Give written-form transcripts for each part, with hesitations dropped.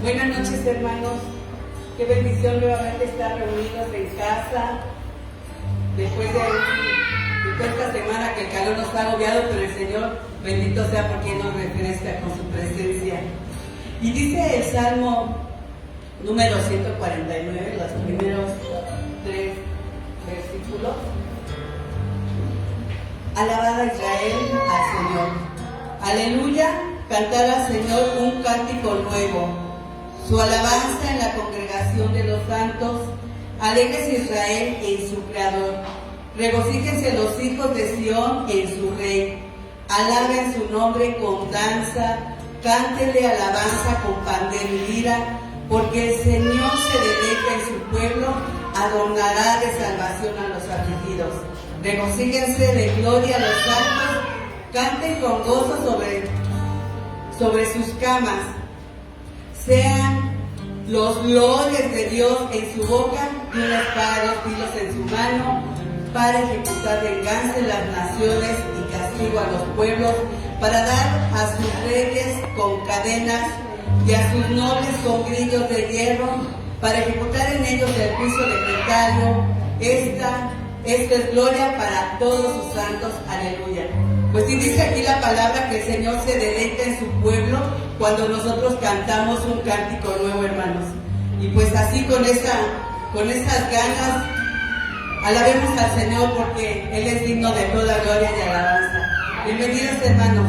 Buenas noches, hermanos. Qué bendición nuevamente estar reunidos en casa después de esta semana que el calor nos ha agobiado, pero el Señor, bendito sea porque nos refresca con su presencia. Y dice el Salmo número 149, los primeros 3 versículos: Alabad a Israel, al Señor. Aleluya, cantar al Señor un cántico nuevo. Su alabanza en la congregación de los santos. Alégrese Israel en su Creador. Regocíjense los hijos de Sión en su Rey. Alaben su nombre con danza. Cántele alabanza con pandero y lira, porque el Señor se deleita en su pueblo, adornará de salvación a los afligidos. Regocíjense de gloria a los santos, canten con gozo sobre sus camas. Sean los loores de Dios en su boca y una espada de 2 filos en su mano, para ejecutar venganza en las naciones y castigo a los pueblos, para dar a sus reyes con cadenas y a sus nobles con grillos de hierro, para ejecutar en ellos el juicio decretario. Esta es gloria para todos sus santos. Aleluya. Pues sí, dice aquí la palabra que el Señor se deleita en su pueblo cuando nosotros cantamos un cántico nuevo, hermanos. Y pues así con esas ganas, alabemos al Señor porque Él es digno de toda gloria y alabanza. Bienvenidos, hermanos.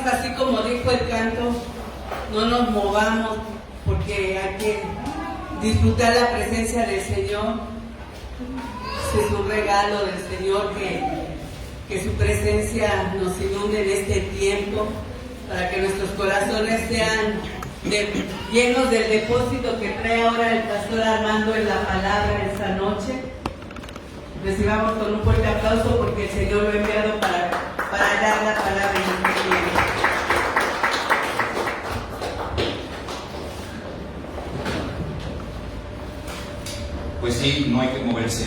hermanos, así como dijo el canto, no nos movamos porque hay que disfrutar la presencia del Señor. Es un regalo del Señor que su presencia nos inunde en este tiempo para que nuestros corazones sean llenos del depósito que trae ahora el pastor Armando en la palabra esta noche. Recibamos con un fuerte aplauso porque el Señor lo ha enviado para dar la palabra en este tiempo. Pues sí, no hay que moverse,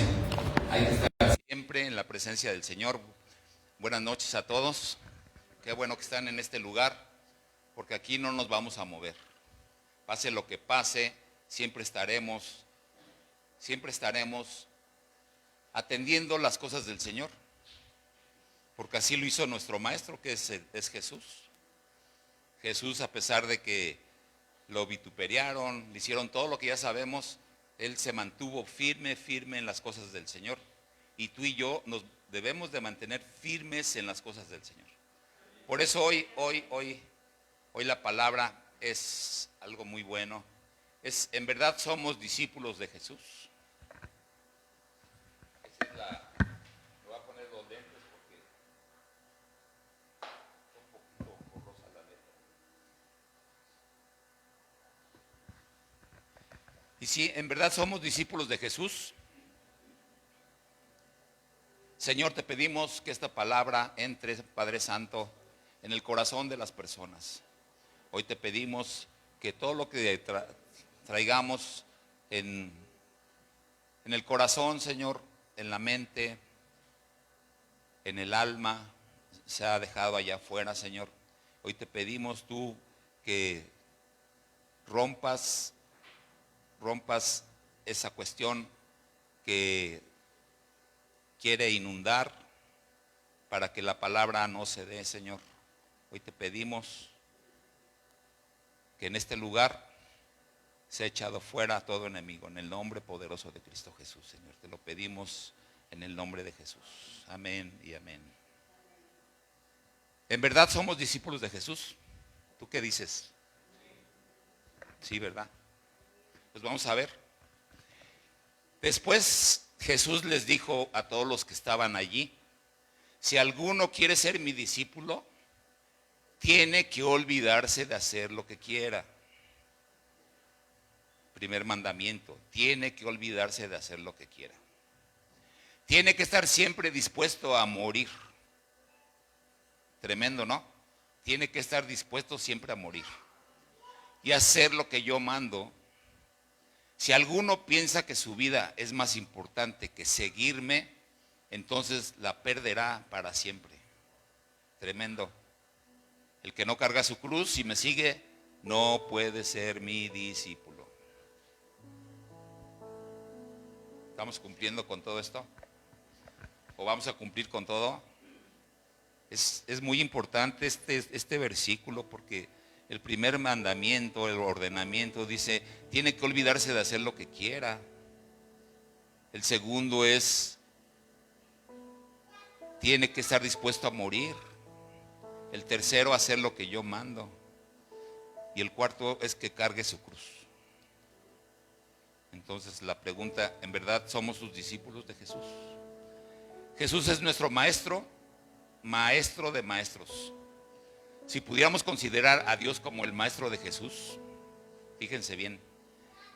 hay que estar siempre en la presencia del Señor. Buenas noches a todos, qué bueno que están en este lugar, porque aquí no nos vamos a mover. Pase lo que pase, siempre estaremos atendiendo las cosas del Señor, porque así lo hizo nuestro Maestro, que es Jesús. Jesús, a pesar de que lo vituperiaron, le hicieron todo lo que ya sabemos, Él se mantuvo firme en las cosas del Señor. Y tú y yo nos debemos de mantener firmes en las cosas del Señor. Por eso hoy la palabra es algo muy bueno. En verdad somos discípulos de Jesús. Me voy a poner los lentes porque es un poquito borrosa la letra. Y sí, en verdad somos discípulos de Jesús. Señor, te pedimos que esta palabra entre, Padre Santo, en el corazón de las personas. Hoy te pedimos que todo lo que traigamos en el corazón, Señor, en la mente, en el alma, se ha dejado allá afuera, Señor. Hoy te pedimos tú que rompas esa cuestión que quiere inundar para que la palabra no se dé, Señor. Hoy te pedimos que en este lugar sea echado fuera todo enemigo, en el nombre poderoso de Cristo Jesús, Señor. Te lo pedimos en el nombre de Jesús. Amén y amén. ¿En verdad somos discípulos de Jesús? ¿Tú qué dices? Sí, ¿verdad? Pues vamos a ver. Después Jesús les dijo a todos los que estaban allí: si alguno quiere ser mi discípulo, tiene que olvidarse de hacer lo que quiera. Primer mandamiento, tiene que olvidarse de hacer lo que quiera. Tiene que estar siempre dispuesto a morir. Tremendo, ¿no? Tiene que estar dispuesto siempre a morir y hacer lo que yo mando. Si alguno piensa que su vida es más importante que seguirme, entonces la perderá para siempre. Tremendo. El que no carga su cruz y me sigue, no puede ser mi discípulo. ¿Estamos cumpliendo con todo esto? ¿O vamos a cumplir con todo? Es muy importante este versículo, porque el primer mandamiento, el ordenamiento, dice, tiene que olvidarse de hacer lo que quiera. El segundo es, tiene que estar dispuesto a morir. El tercero, hacer lo que yo mando. Y el cuarto es que cargue su cruz. Entonces la pregunta, ¿en verdad somos sus discípulos de Jesús? Jesús es nuestro maestro, maestro de maestros. Si pudiéramos considerar a Dios como el maestro de Jesús, fíjense bien,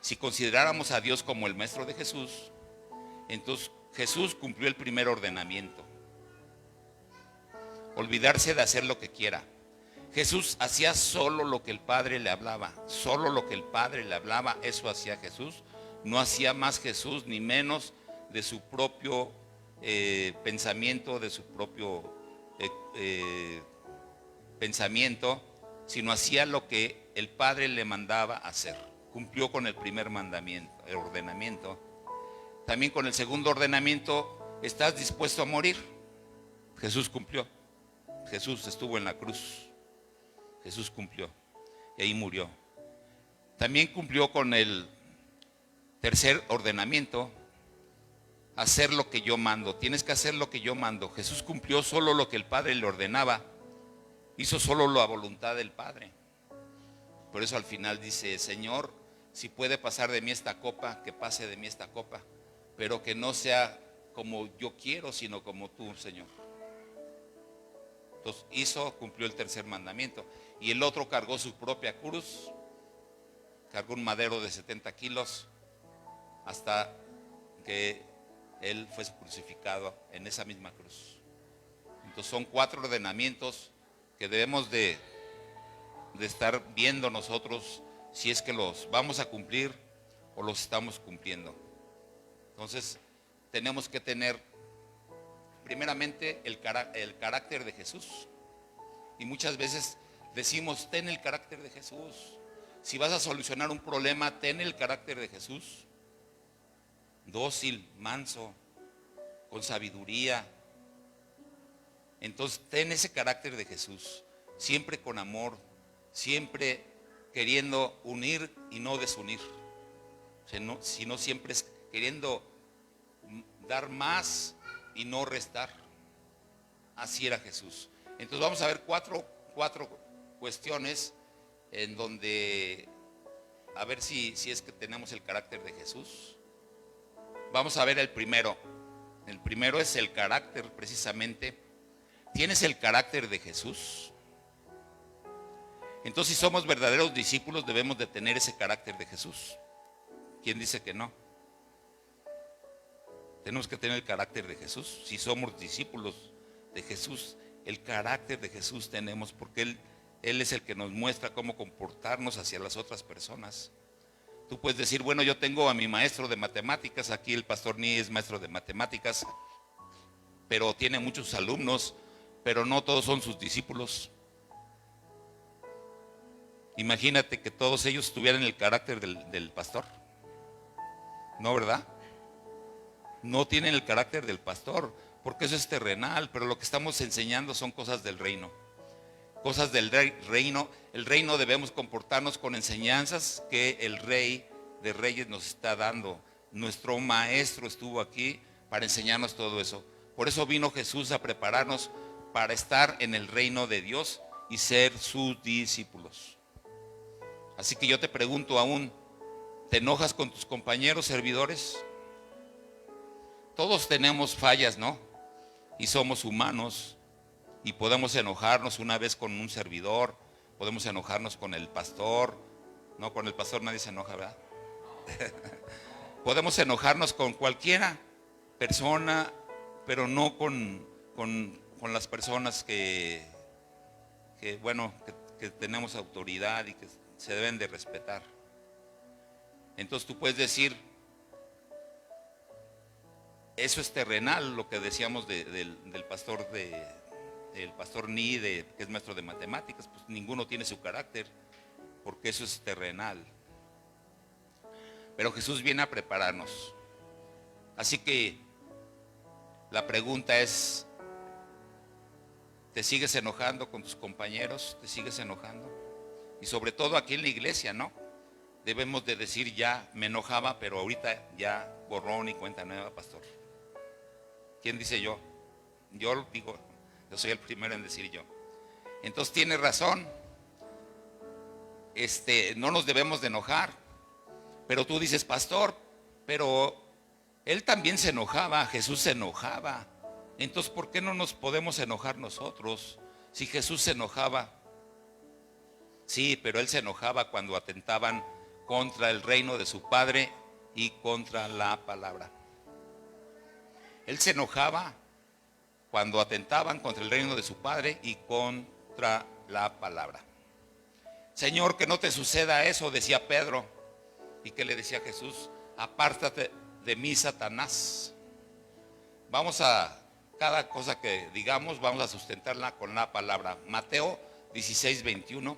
si consideráramos a Dios como el maestro de Jesús, entonces Jesús cumplió el primer ordenamiento: olvidarse de hacer lo que quiera. Jesús hacía solo lo que el Padre le hablaba, solo lo que el Padre le hablaba, eso hacía Jesús. No hacía más Jesús ni menos de su propio pensamiento, de su propio pensamiento, sino hacía lo que el Padre le mandaba hacer. Cumplió con el primer mandamiento, el ordenamiento. También con el segundo ordenamiento, ¿estás dispuesto a morir? Jesús cumplió. Jesús estuvo en la cruz. Jesús cumplió y ahí murió. También cumplió con el tercer ordenamiento: hacer lo que yo mando. Tienes que hacer lo que yo mando. Jesús cumplió solo lo que el Padre le ordenaba. hizo solo la voluntad del Padre. Por eso al final dice: Señor, si puede pasar de mí esta copa, que pase de mí esta copa, pero que no sea como yo quiero, sino como tú, Señor. Entonces cumplió el tercer mandamiento. Y el otro cargó su propia cruz, cargó un madero de 70 kilos hasta que él fue crucificado en esa misma cruz. Entonces son 4 ordenamientos que debemos de estar viendo nosotros si es que los vamos a cumplir o los estamos cumpliendo. Entonces tenemos que tener primeramente el carácter de Jesús. Y muchas veces decimos: ten el carácter de Jesús. Si vas a solucionar un problema, ten el carácter de Jesús. Dócil, manso, con sabiduría. Entonces ten ese carácter de Jesús, siempre con amor, siempre queriendo unir y no desunir, sino siempre queriendo dar más y no restar. Así era Jesús. Entonces vamos a ver cuatro cuestiones en donde a ver si es que tenemos el carácter de Jesús. Vamos a ver el primero. El primero es el carácter, precisamente. ¿Tienes el carácter de Jesús? Entonces, si somos verdaderos discípulos, debemos de tener ese carácter de Jesús. ¿Quién dice que no? Tenemos que tener el carácter de Jesús. Si somos discípulos de Jesús, el carácter de Jesús tenemos, porque Él es el que nos muestra cómo comportarnos hacia las otras personas. Tú puedes decir: bueno, yo tengo a mi maestro de matemáticas, aquí el pastor Ni es maestro de matemáticas, pero tiene muchos alumnos, pero no todos son sus discípulos. Imagínate que todos ellos tuvieran el carácter del pastor. No, ¿verdad? No tienen el carácter del pastor, porque eso es terrenal, pero lo que estamos enseñando son cosas del reino. Cosas del reino. El reino debemos comportarnos con enseñanzas que el Rey de Reyes nos está dando. Nuestro maestro estuvo aquí para enseñarnos todo eso. Por eso vino Jesús a prepararnos para estar en el reino de Dios y ser sus discípulos. Así que yo te pregunto aún, ¿te enojas con tus compañeros servidores? Todos tenemos fallas, ¿no? Y somos humanos y podemos enojarnos una vez con un servidor, podemos enojarnos con el pastor. No, con el pastor nadie se enoja, ¿verdad? Podemos enojarnos con cualquiera persona, pero no con las personas que tenemos autoridad y que se deben de respetar. Entonces tú puedes decir: eso es terrenal, lo que decíamos del pastor el pastor Ni, que es maestro de matemáticas. Pues ninguno tiene su carácter, porque eso es terrenal. Pero Jesús viene a prepararnos. Así que la pregunta es: ¿te sigues enojando con tus compañeros? ¿Te sigues enojando? Y sobre todo aquí en la iglesia, ¿no? Debemos de decir: ya me enojaba, pero ahorita ya borrón y cuenta nueva, pastor. ¿Quién dice yo? Yo digo, yo soy el primero en decir yo. Entonces tiene razón. No nos debemos de enojar. Pero tú dices: pastor, pero él también se enojaba, Jesús se enojaba. Entonces, ¿por qué no nos podemos enojar nosotros? Si Jesús se enojaba. Sí, pero él se enojaba cuando atentaban contra el reino de su Padre y contra la palabra. Él se enojaba cuando atentaban contra el reino de su Padre y contra la palabra. Señor, que no te suceda eso, decía Pedro. ¿Y qué le decía Jesús? Apártate de mí, Satanás. Vamos a, cada cosa que digamos, vamos a sustentarla con la palabra. Mateo 16:21.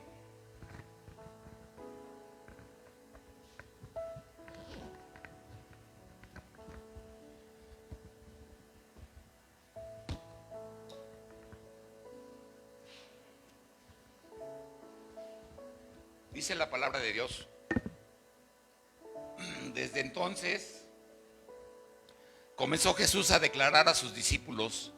Dice la palabra de Dios: desde entonces comenzó Jesús a declarar a sus discípulos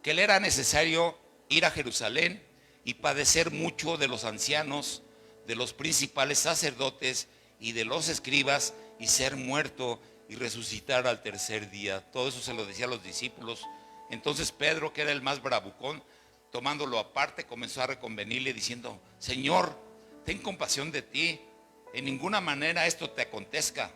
que le era necesario ir a Jerusalén y padecer mucho de los ancianos, de los principales sacerdotes y de los escribas, y ser muerto y resucitar al tercer día. Todo eso se lo decía a los discípulos. Entonces Pedro, que era el más bravucón, tomándolo aparte, comenzó a reconvenirle diciendo: Señor, ten compasión de ti, en ninguna manera esto te acontezca.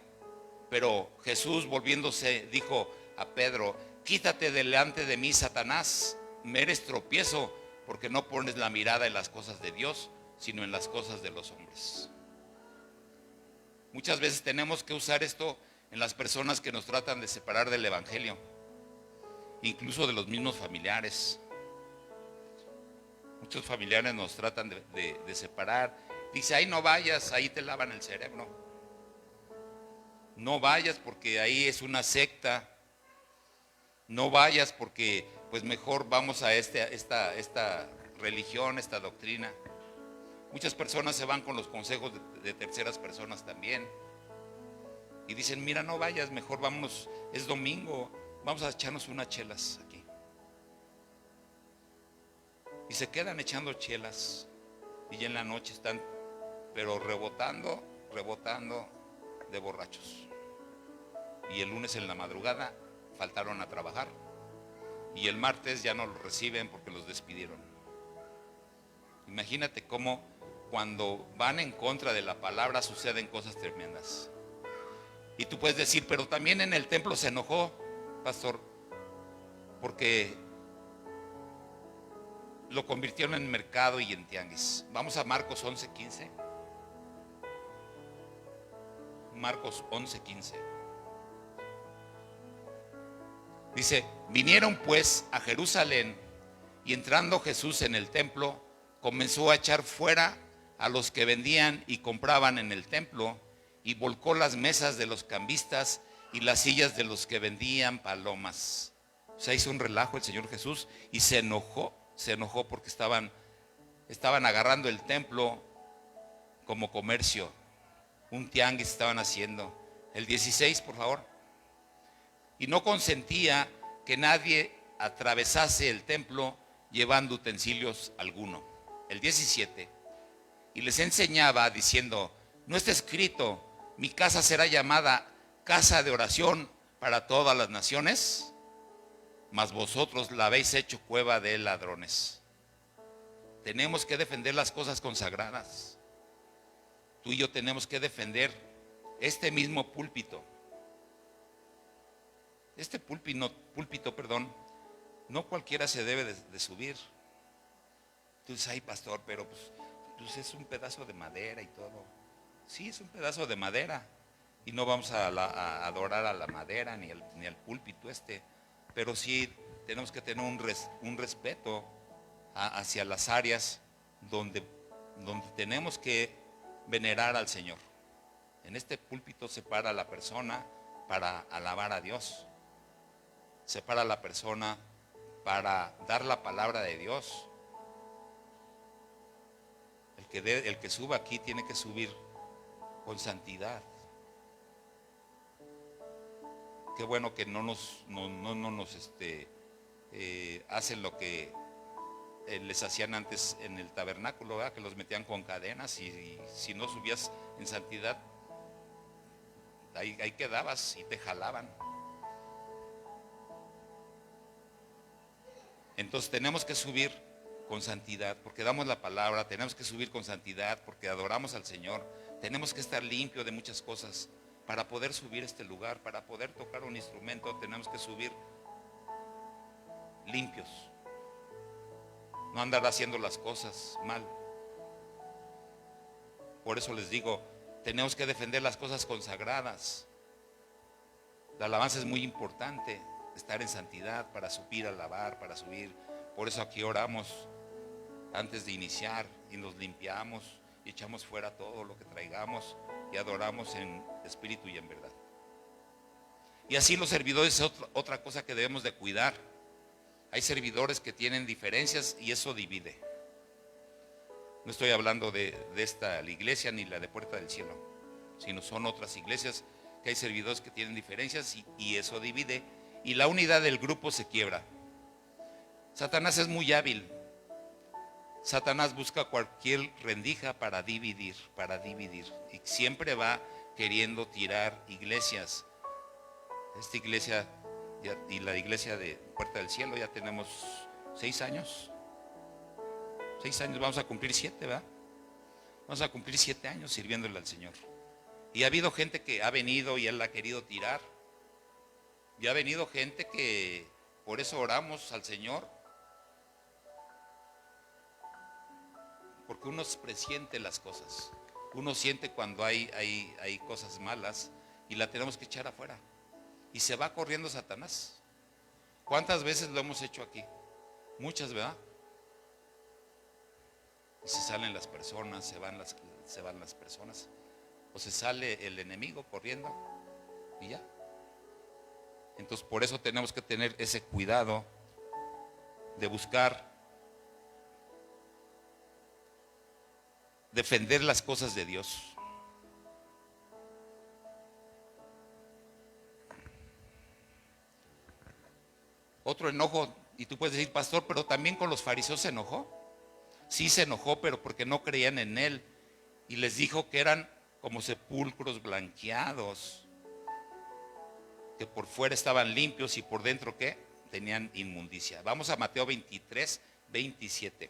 Pero Jesús, volviéndose, dijo a Pedro: quítate delante de mí, Satanás, me eres tropiezo, porque no pones la mirada en las cosas de Dios, sino en las cosas de los hombres. Muchas veces tenemos que usar esto en las personas que nos tratan de separar del evangelio, incluso de los mismos familiares. Muchos familiares nos tratan de separar. Dice: ahí no vayas, ahí te lavan el cerebro. No vayas porque ahí es una secta. No vayas porque pues mejor vamos a esta religión, esta doctrina. Muchas personas se van con los consejos de terceras personas también. Y dicen: mira, no vayas, mejor vámonos, es domingo, vamos a echarnos unas chelas aquí. Y se quedan echando chelas. Y ya en la noche están, pero rebotando de borrachos. Y el lunes en la madrugada faltaron a trabajar. Y el martes ya no los reciben porque los despidieron. Imagínate cómo cuando van en contra de la palabra suceden cosas tremendas. Y tú puedes decir: pero también en el templo se enojó, pastor, porque lo convirtieron en mercado y en tianguis. Vamos a Marcos 11:15. Marcos 11:15. Dice: vinieron pues a Jerusalén, y entrando Jesús en el templo, comenzó a echar fuera a los que vendían y compraban en el templo, y volcó las mesas de los cambistas y las sillas de los que vendían palomas. O sea, hizo un relajo el Señor Jesús y se enojó porque estaban agarrando el templo como comercio, un tianguis estaban haciendo. El 16, por favor. Y no consentía que nadie atravesase el templo llevando utensilios alguno. El 17. Y les enseñaba diciendo: ¿no está escrito: mi casa será llamada casa de oración para todas las naciones? Mas vosotros la habéis hecho cueva de ladrones. Tenemos que defender las cosas consagradas. Tú y yo tenemos que defender este mismo púlpito. Este púlpito, no cualquiera se debe de subir. Tú dices: ay, pastor, pero pues es un pedazo de madera y todo. Sí, es un pedazo de madera. Y no vamos a adorar a la madera ni al púlpito pero sí tenemos que tener un respeto hacia las áreas donde tenemos que venerar al Señor. En este púlpito se para la persona para alabar a Dios. Se para la persona para dar la palabra de Dios. El que suba aquí tiene que subir con santidad. Qué bueno que no nos hacen lo que les hacían antes en el tabernáculo, ¿verdad? Que los metían con cadenas y si no subías en santidad, ahí quedabas y te jalaban. Entonces tenemos que subir con santidad porque damos la palabra, tenemos que subir con santidad porque adoramos al Señor, tenemos que estar limpios de muchas cosas. Para poder subir este lugar, para poder tocar un instrumento, tenemos que subir limpios. No andar haciendo las cosas mal. Por eso les digo, tenemos que defender las cosas consagradas. La alabanza es muy importante, estar en santidad para subir a alabar, para subir. Por eso aquí oramos antes de iniciar y nos limpiamos y echamos fuera todo lo que traigamos y adoramos en espíritu y en verdad. Y así los servidores es otra cosa que debemos de cuidar. Hay servidores que tienen diferencias y eso divide. No estoy hablando de esta la iglesia ni la de Puerta del Cielo, sino son otras iglesias que hay servidores que tienen diferencias y eso divide y la unidad del grupo se quiebra. Satanás es muy hábil. Satanás busca cualquier rendija para dividir, y siempre va queriendo tirar iglesias. Esta iglesia y la iglesia de Puerta del Cielo ya tenemos 6 años. 6 años, vamos a cumplir 7, ¿verdad? Vamos a cumplir 7 años sirviéndole al Señor. Y ha habido gente que ha venido y Él la ha querido tirar. Y ha venido gente que por eso oramos al Señor. Porque uno presiente las cosas. Uno siente cuando hay cosas malas y la tenemos que echar afuera. Y se va corriendo Satanás. ¿Cuántas veces lo hemos hecho aquí? Muchas, ¿verdad? Y se salen las personas, se van las personas. O se sale el enemigo corriendo y ya. Entonces por eso tenemos que tener ese cuidado de buscar defender las cosas de Dios. Otro enojo, y tú puedes decir, pastor, pero también con los fariseos se enojó. Sí se enojó, pero porque no creían en Él. Y les dijo que eran como sepulcros blanqueados, que por fuera estaban limpios y por dentro, ¿qué? Tenían inmundicia. Vamos a Mateo 23, 27.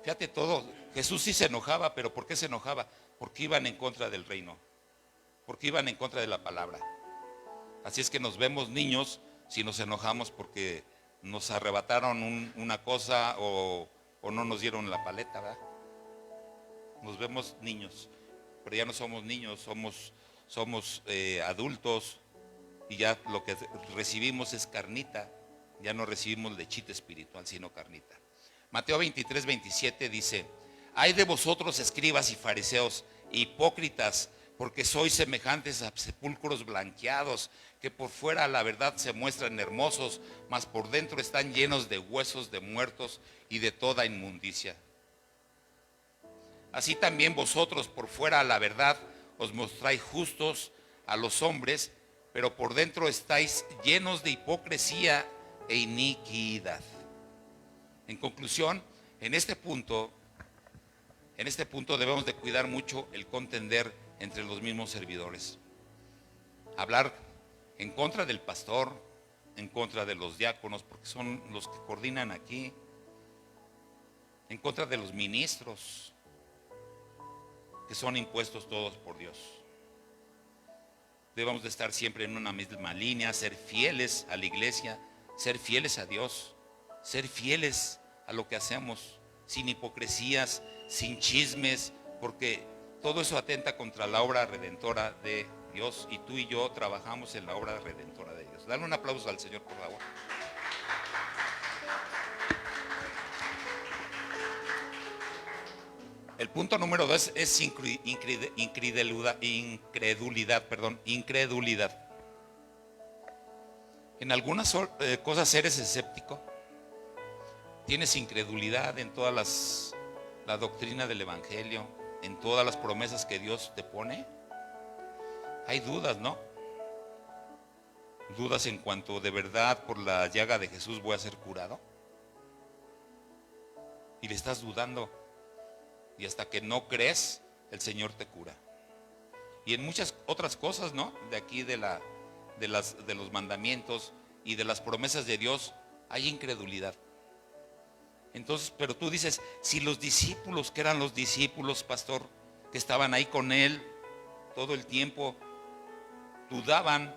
Fíjate todo, Jesús sí se enojaba, pero ¿por qué se enojaba? Porque iban en contra del reino, porque iban en contra de la palabra. Así es que nos vemos niños si nos enojamos porque nos arrebataron una cosa o no nos dieron la paleta, ¿verdad? Nos vemos niños, pero ya no somos niños, somos adultos y ya lo que recibimos es carnita, ya no recibimos lechita espiritual, sino carnita. Mateo 23, 27 dice: ay de vosotros, escribas y fariseos, hipócritas, porque sois semejantes a sepulcros blanqueados, que por fuera la verdad se muestran hermosos, mas por dentro están llenos de huesos de muertos y de toda inmundicia. Así también vosotros por fuera la verdad os mostráis justos a los hombres, pero por dentro estáis llenos de hipocresía e iniquidad. En conclusión, en este punto debemos de cuidar mucho el contender entre los mismos servidores. Hablar en contra del pastor, en contra de los diáconos, porque son los que coordinan aquí, en contra de los ministros, que son impuestos todos por Dios. Debemos de estar siempre en una misma línea, ser fieles a la iglesia, ser fieles a Dios, ser fieles a lo que hacemos, sin hipocresías, sin chismes, porque todo eso atenta contra la obra redentora de Dios, y tú y yo trabajamos en la obra redentora de Dios. Dale un aplauso al Señor, por favor. El punto número 2 es incredulidad. En algunas cosas eres escéptico, tienes incredulidad en todas la doctrina del evangelio, en todas las promesas que Dios te pone. Hay dudas, ¿no? Dudas en cuanto de verdad por la llaga de Jesús voy a ser curado. Y le estás dudando. Y hasta que no crees, el Señor te cura. Y en muchas otras cosas, ¿no? De aquí de los mandamientos y de las promesas de Dios hay incredulidad. Entonces, pero tú dices, si los discípulos, que eran los discípulos, pastor, que estaban ahí con Él todo el tiempo, dudaban,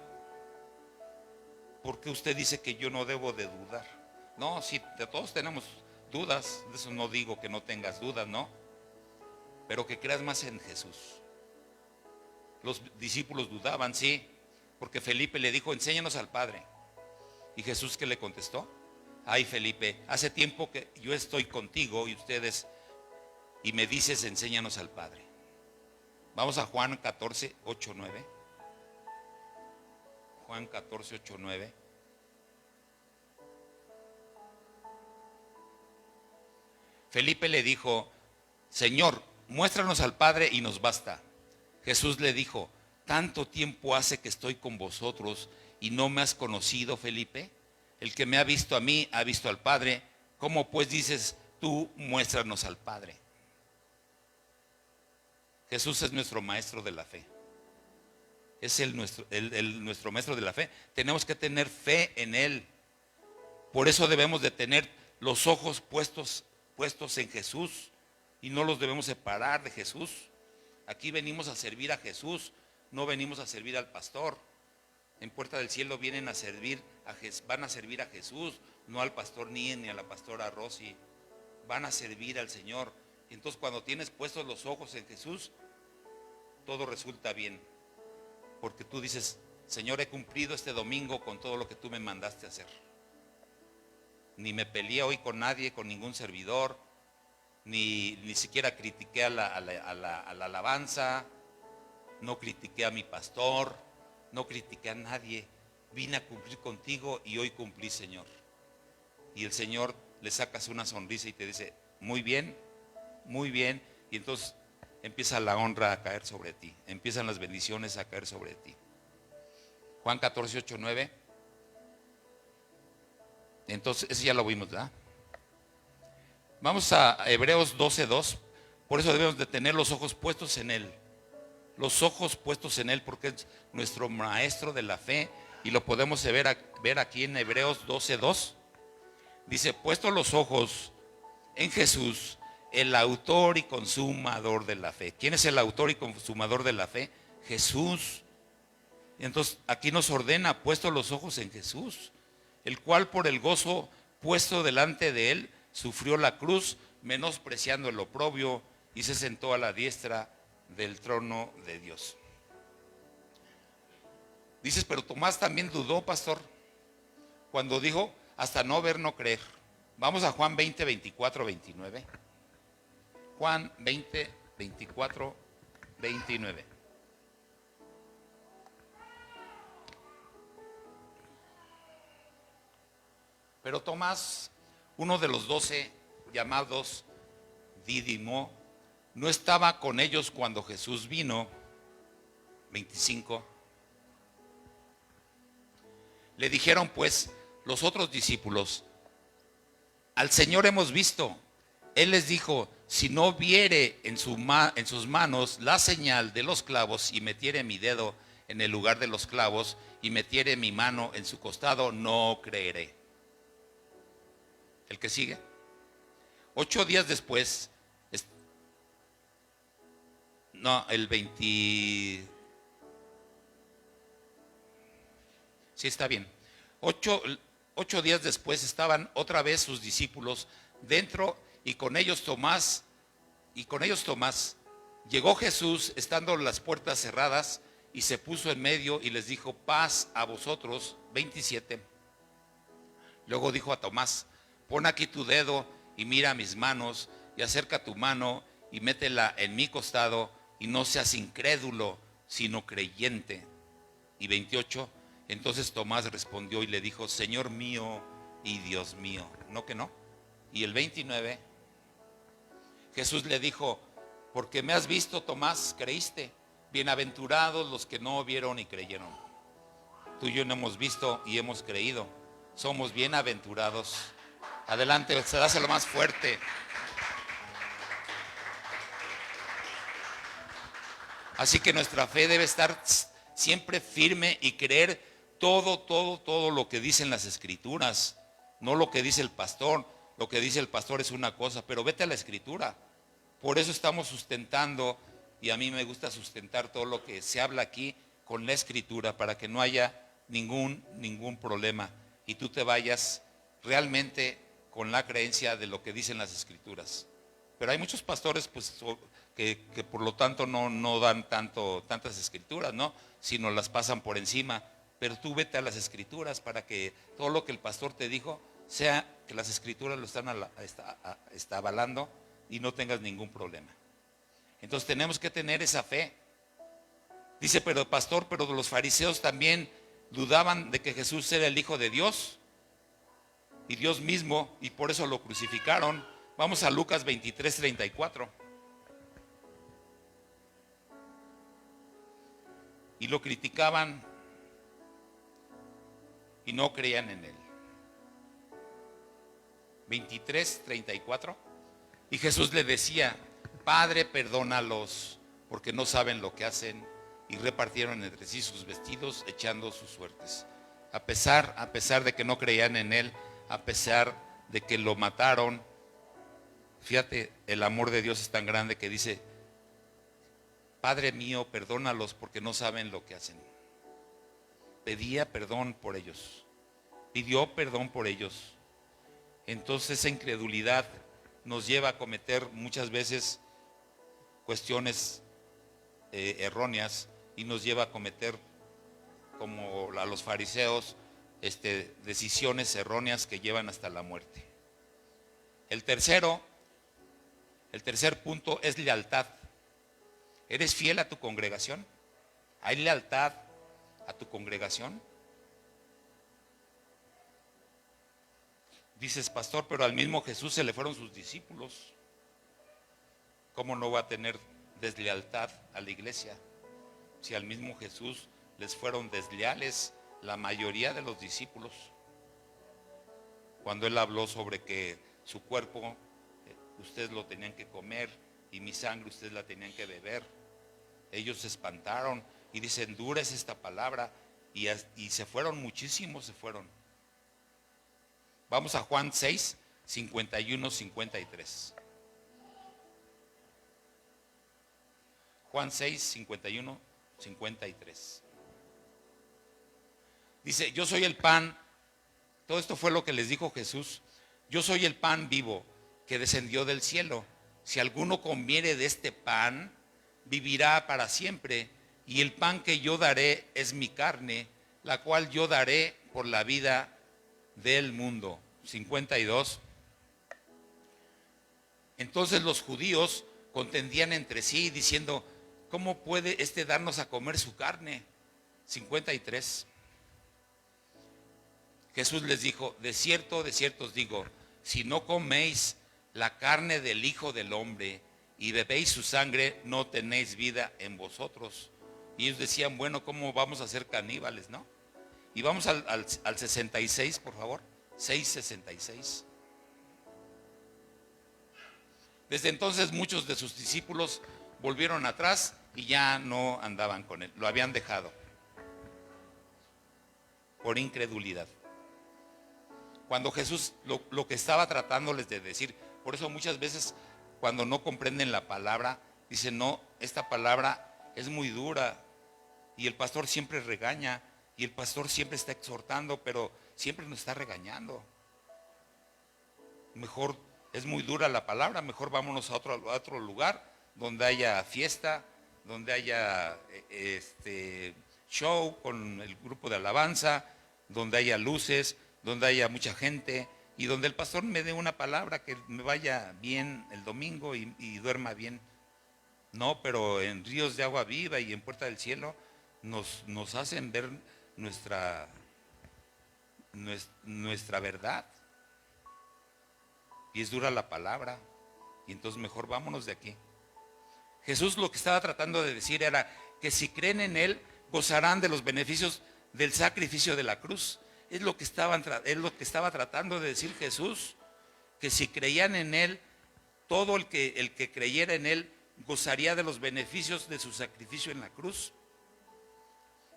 ¿por qué usted dice que yo no debo de dudar? No, si todos tenemos dudas, de eso no digo que no tengas dudas, ¿no? Pero que creas más en Jesús. Los discípulos dudaban, sí, porque Felipe le dijo, enséñanos al Padre. ¿Y Jesús qué le contestó? Ay, Felipe, hace tiempo que yo estoy contigo y me dices, enséñanos al Padre. Vamos a Juan 14, 8, 9. Juan 14, 8, 9. Felipe le dijo, Señor, muéstranos al Padre y nos basta. Jesús le dijo, ¿tanto tiempo hace que estoy con vosotros y no me has conocido, Felipe? El que me ha visto a mí, ha visto al Padre. ¿Cómo pues dices tú, muéstranos al Padre? Jesús es nuestro maestro de la fe. Es nuestro maestro de la fe. Tenemos que tener fe en Él. Por eso debemos de tener los ojos puestos en Jesús y no los debemos separar de Jesús. Aquí venimos a servir a Jesús, no venimos a servir al pastor. En Puerta del Cielo van a servir a Jesús, no al pastor ni a la pastora Rosy. Van a servir al Señor. Entonces, cuando tienes puestos los ojos en Jesús, todo resulta bien. Porque tú dices: Señor, he cumplido este domingo con todo lo que tú me mandaste a hacer. Ni me peleé hoy con nadie, con ningún servidor, ni siquiera critiqué a la alabanza, no critiqué a mi pastor, no critiqué a nadie. Vine a cumplir contigo y hoy cumplí, Señor. Y el Señor le sacas una sonrisa y te dice: muy bien, muy bien. Y entonces empieza la honra a caer sobre ti, empiezan las bendiciones a caer sobre ti. Juan 14, 8, 9. Entonces, ese ya lo vimos, ¿verdad? Vamos a Hebreos 12, 2. Por eso debemos de tener los ojos puestos en Él. Los ojos puestos en Él, porque es nuestro maestro de la fe. Y lo podemos ver aquí en Hebreos 12, 2. Dice: puestos los ojos en Jesús, el autor y consumador de la fe. ¿Quién es el autor y consumador de la fe? Jesús. Y entonces aquí nos ordena: puestos los ojos en Jesús, el cual por el gozo puesto delante de él sufrió la cruz, menospreciando el oprobio, y se sentó a la diestra del trono de Dios. Dices: pero Tomás también dudó, pastor, cuando dijo: hasta no ver, no creer. Vamos a Juan 20, 24, 29. Juan 20, 24, 29. Pero Tomás, uno de los 12 llamados Dídimo, no estaba con ellos cuando Jesús vino. 25. Le dijeron pues los otros discípulos: al Señor hemos visto. Él les dijo: si no viere en sus manos la señal de los clavos, y metiere mi dedo en el lugar de los clavos, y metiere mi mano en su costado, no creeré. El que sigue. 8 días después, el 20, sí está bien. 8 días después estaban otra vez sus discípulos dentro, y con ellos Tomás. Llegó Jesús estando las puertas cerradas, y se puso en medio y les dijo: paz a vosotros. 27. Luego dijo a Tomás: pon aquí tu dedo y mira mis manos, y acerca tu mano y métela en mi costado, y no seas incrédulo, sino creyente. Y 28. Entonces Tomás respondió y le dijo: Señor mío y Dios mío. No que no. Y el 29. Jesús le dijo: porque me has visto, Tomás, creíste. Bienaventurados los que no vieron y creyeron. Tú y yo no hemos visto y hemos creído. Somos bienaventurados. Adelante, dáselo más fuerte. Así que nuestra fe debe estar siempre firme y creer todo lo que dicen las Escrituras, no lo que dice el pastor. Lo que dice el pastor es una cosa, pero vete a la Escritura. Por eso estamos sustentando, y a mí me gusta sustentar todo lo que se habla aquí con la Escritura, para que no haya ningún problema y tú te vayas realmente con la creencia de lo que dicen las Escrituras. Pero hay muchos pastores pues que por lo tanto no dan tantas Escrituras, ¿no? Sino las pasan por encima. Pero tú vete a las Escrituras para que todo lo que el pastor te dijo sea que las Escrituras lo está avalando y no tengas ningún problema. Entonces tenemos que tener esa fe. Dice: pero pastor, pero los fariseos también dudaban de que Jesús era el Hijo de Dios y Dios mismo, y por eso lo crucificaron. Vamos a Lucas 23, 34. Y lo criticaban y no creían en él. 23, 34. Y Jesús le decía: Padre, perdónalos, porque no saben lo que hacen. Y repartieron entre sí sus vestidos, echando sus suertes. A pesar de que no creían en él, a pesar de que lo mataron, fíjate, el amor de Dios es tan grande que dice: Padre mío, perdónalos porque no saben lo que hacen. Pedía perdón por ellos, pidió perdón por ellos. Entonces esa incredulidad nos lleva a cometer muchas veces cuestiones erróneas, y nos lleva a cometer, como a los fariseos, decisiones erróneas que llevan hasta la muerte. El tercer punto es lealtad. ¿Eres fiel a tu congregación? ¿Hay lealtad a tu congregación? Dices: pastor, pero al mismo Jesús se le fueron sus discípulos. ¿Cómo no va a tener deslealtad a la iglesia si al mismo Jesús les fueron desleales la mayoría de los discípulos? Cuando él habló sobre que su cuerpo ustedes lo tenían que comer y mi sangre ustedes la tenían que beber, ellos se espantaron y dicen: dura es esta palabra, y se fueron, muchísimos se fueron. Vamos a Juan 6, 51, 53. Juan 6, 51, 53. Dice: yo soy el pan. Todo esto fue lo que les dijo Jesús. Yo soy el pan vivo que descendió del cielo. Si alguno comiere de este pan, vivirá para siempre. Y el pan que yo daré es mi carne, la cual yo daré por la vida del mundo. 52. Entonces los judíos contendían entre sí diciendo: ¿cómo puede darnos a comer su carne? 53. Jesús les dijo: de cierto os digo, si no coméis la carne del Hijo del Hombre y bebéis su sangre, no tenéis vida en vosotros. Y ellos decían: bueno, ¿cómo vamos a ser caníbales, no? Y vamos al 66, por favor. 6:66. Desde entonces muchos de sus discípulos volvieron atrás y ya no andaban con él, lo habían dejado por incredulidad. Cuando Jesús lo que estaba tratándoles de decir, por eso muchas veces cuando no comprenden la palabra, dicen: no, esta palabra es muy dura, y el pastor siempre regaña, y el pastor siempre está exhortando, pero siempre nos está regañando. Mejor, es muy dura la palabra, mejor vámonos a otro lugar donde haya fiesta, donde haya show con el grupo de alabanza, donde haya luces, donde haya mucha gente, y donde el pastor me dé una palabra que me vaya bien el domingo y duerma bien. No, pero en Ríos de Agua Viva y en Puerta del Cielo nos hacen ver nuestra verdad, y es dura la palabra, y entonces mejor vámonos de aquí. Jesús lo que estaba tratando de decir era que si creen en él, gozarán de los beneficios del sacrificio de la cruz. Es lo que estaba tratando de decir Jesús, que si creían en él, todo el que creyera en él gozaría de los beneficios de su sacrificio en la cruz.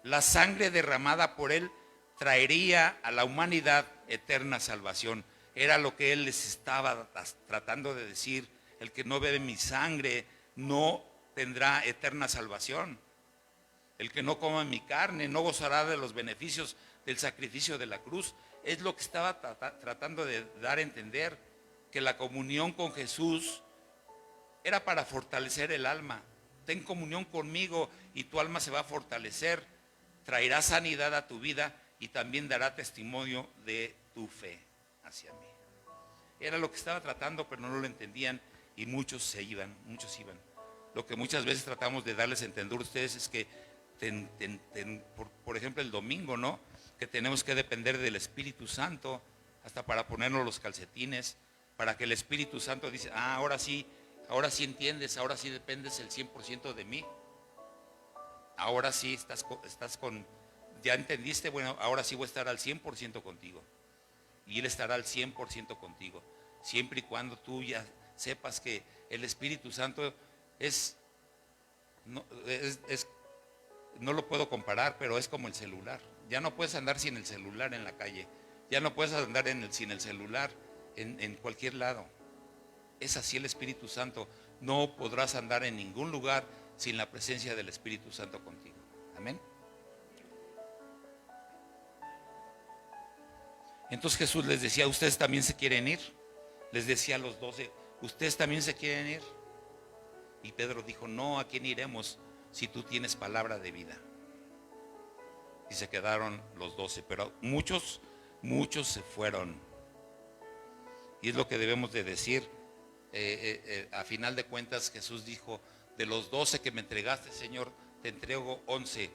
La sangre derramada por él traería a la humanidad eterna salvación. Era lo que él les estaba tratando de decir: el que no bebe mi sangre no tendrá eterna salvación. El que no coma mi carne no gozará de los beneficios del sacrificio de la cruz. Es lo que estaba tratando de dar a entender, que la comunión con Jesús era para fortalecer el alma. Ten comunión conmigo y tu alma se va a fortalecer, traerá sanidad a tu vida y también dará testimonio de tu fe hacia mí. Era lo que estaba tratando, pero no lo entendían y muchos iban. Lo que muchas veces tratamos de darles a entender a ustedes es que, por ejemplo, el domingo, ¿no? Que tenemos que depender del Espíritu Santo hasta para ponernos los calcetines, para que el Espíritu Santo dice: ahora sí entiendes, ahora sí dependes el 100% de mí. Ahora sí estás con, ya entendiste, bueno, ahora sí voy a estar al 100% contigo. y Él estará al 100% contigo, siempre y cuando tú ya sepas que el Espíritu Santo no, no lo puedo comparar, pero es como el celular. Ya no puedes andar sin el celular en la calle, ya no puedes andar sin el celular en cualquier lado. Es así el Espíritu Santo. No podrás andar en ningún lugar sin la presencia del Espíritu Santo contigo. Amén. Entonces Jesús les decía: ¿ustedes también se quieren ir? Les decía a los 12: ¿ustedes también se quieren ir? Y Pedro dijo: no, ¿a quién iremos si tú tienes palabra de vida? Y se quedaron los 12, pero muchos se fueron. Y es lo que debemos de decir. A final de cuentas Jesús dijo: de los 12 que me entregaste, Señor, te entrego 11,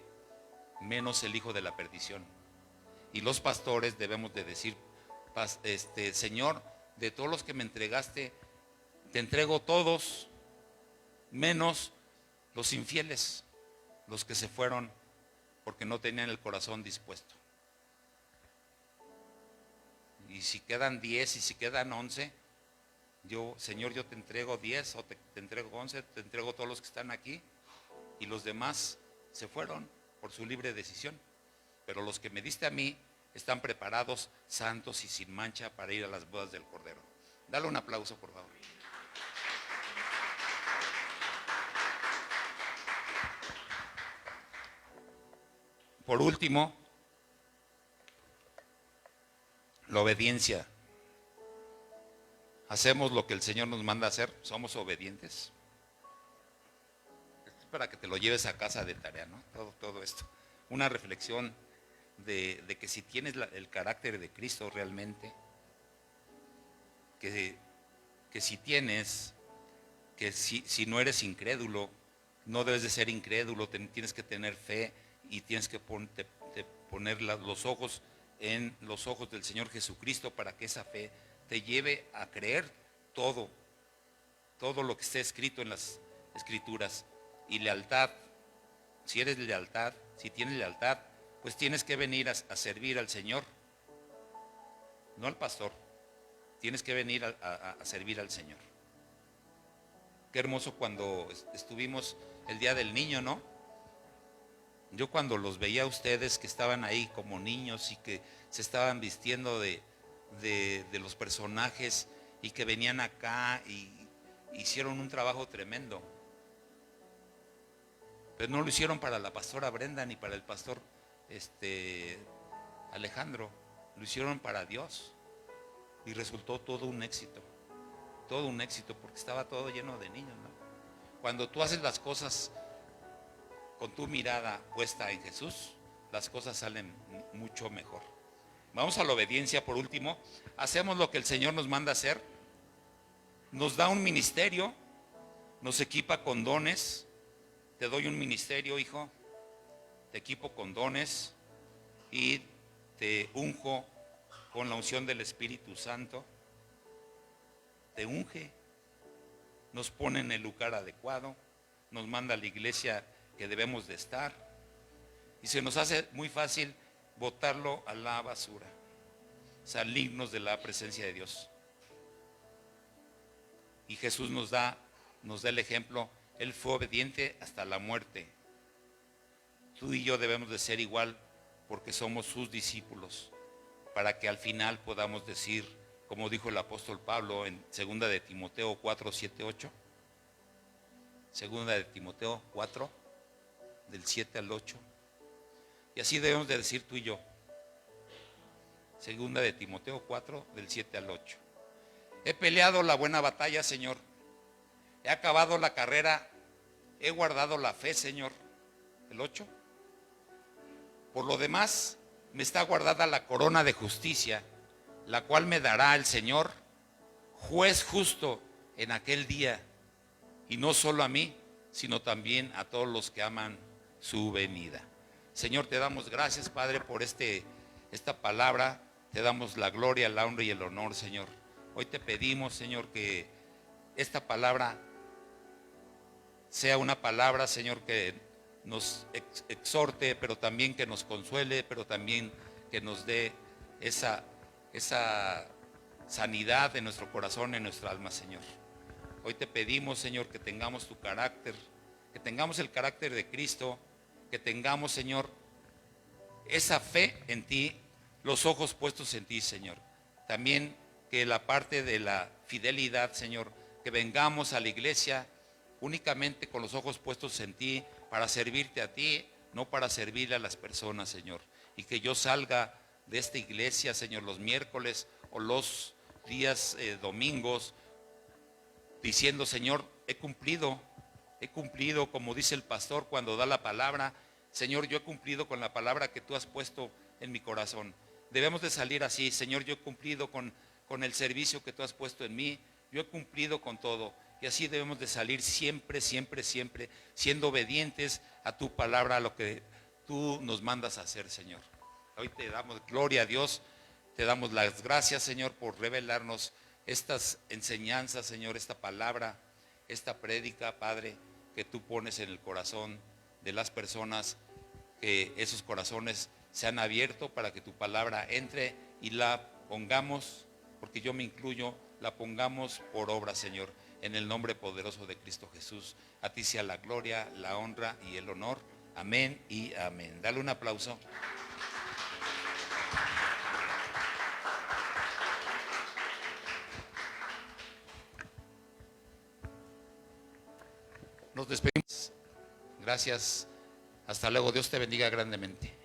menos el hijo de la perdición. Y los pastores debemos de decir: Señor, de todos los que me entregaste, te entrego todos, menos los infieles, los que se fueron porque no tenían el corazón dispuesto. Y si quedan 10 y si quedan 11, Señor, yo te entrego 10 o te entrego 11, te entrego todos los que están aquí, y los demás se fueron por su libre decisión. Pero los que me diste a mí están preparados, santos y sin mancha para ir a las bodas del Cordero. Dale un aplauso, por favor. Por último, la obediencia. ¿Hacemos lo que el Señor nos manda hacer? ¿Somos obedientes? Esto es para que te lo lleves a casa de tarea, ¿no? Todo esto. Una reflexión de que si tienes el carácter de Cristo realmente, que si tienes, que si no eres incrédulo, no debes de ser incrédulo, tienes que tener fe y tienes que poner los ojos en los ojos del Señor Jesucristo para que esa fe te lleve a creer todo lo que esté escrito en las Escrituras. Y lealtad, si tienes lealtad, pues tienes que venir a servir al Señor, no al pastor. Tienes que venir a servir al Señor. Qué hermoso cuando estuvimos el Día del Niño, ¿no? Yo cuando los veía a ustedes que estaban ahí como niños y que se estaban vistiendo de los personajes y que venían acá y hicieron un trabajo tremendo. Pero no lo hicieron para la pastora Brenda ni para el pastor Alejandro, lo hicieron para Dios y resultó todo un éxito porque estaba todo lleno de niños, ¿no? Cuando tú haces las cosas con tu mirada puesta en Jesús, las cosas salen mucho mejor. Vamos a la obediencia por último. Hacemos lo que el Señor nos manda hacer. Nos da un ministerio, nos equipa con dones. Te doy un ministerio, hijo, te equipo con dones y te unjo con la unción del Espíritu Santo. Te unge, nos pone en el lugar adecuado, nos manda a la iglesia que debemos de estar y se nos hace muy fácil botarlo a la basura, salirnos de la presencia de Dios. Y Jesús nos da el ejemplo. Él fue obediente hasta la muerte. Tú y yo debemos de ser igual porque somos sus discípulos, para que al final podamos decir, como dijo el apóstol Pablo en 2 de Timoteo 4, 7, 8. 2 de Timoteo 4, del 7 al 8. Y así debemos de decir tú y yo. 2 de Timoteo 4, del 7 al 8. He peleado la buena batalla, Señor. He acabado la carrera. He guardado la fe, Señor. El 8. Por lo demás, me está guardada la corona de justicia, la cual me dará el Señor, juez justo en aquel día. Y no solo a mí, sino también a todos los que aman su venida. Señor, te damos gracias, Padre, por esta palabra. Te damos la gloria, la honra y el honor, Señor. Hoy te pedimos, Señor, que esta palabra sea una palabra, Señor, que nos exhorte, pero también que nos consuele, pero también que nos dé esa esa sanidad en nuestro corazón, en nuestra alma, Señor. Hoy te pedimos, Señor, que tengamos tu carácter, que tengamos el carácter de Cristo, que tengamos, Señor, esa fe en ti, los ojos puestos en ti, Señor. También que la parte de la fidelidad, Señor, que vengamos a la iglesia únicamente con los ojos puestos en ti, para servirte a ti, no para servirle a las personas, Señor. Y que yo salga de esta iglesia, Señor, los miércoles o los días domingos, diciendo, Señor, he cumplido, como dice el pastor cuando da la palabra. Señor, yo he cumplido con la palabra que tú has puesto en mi corazón. Debemos de salir así. Señor, yo he cumplido con el servicio que tú has puesto en mí. Yo he cumplido con todo. Y así debemos de salir siempre, siempre, siempre, siendo obedientes a tu palabra, a lo que tú nos mandas a hacer, Señor. Hoy te damos gloria a Dios, te damos las gracias, Señor, por revelarnos estas enseñanzas, Señor, esta palabra, esta prédica, Padre, que tú pones en el corazón de las personas, que esos corazones se han abierto para que tu palabra entre y la pongamos, porque yo me incluyo, la pongamos por obra, Señor, en el nombre poderoso de Cristo Jesús. A ti sea la gloria, la honra y el honor. Amén y amén. Dale un aplauso. Nos despedimos. Gracias. Hasta luego. Dios te bendiga grandemente.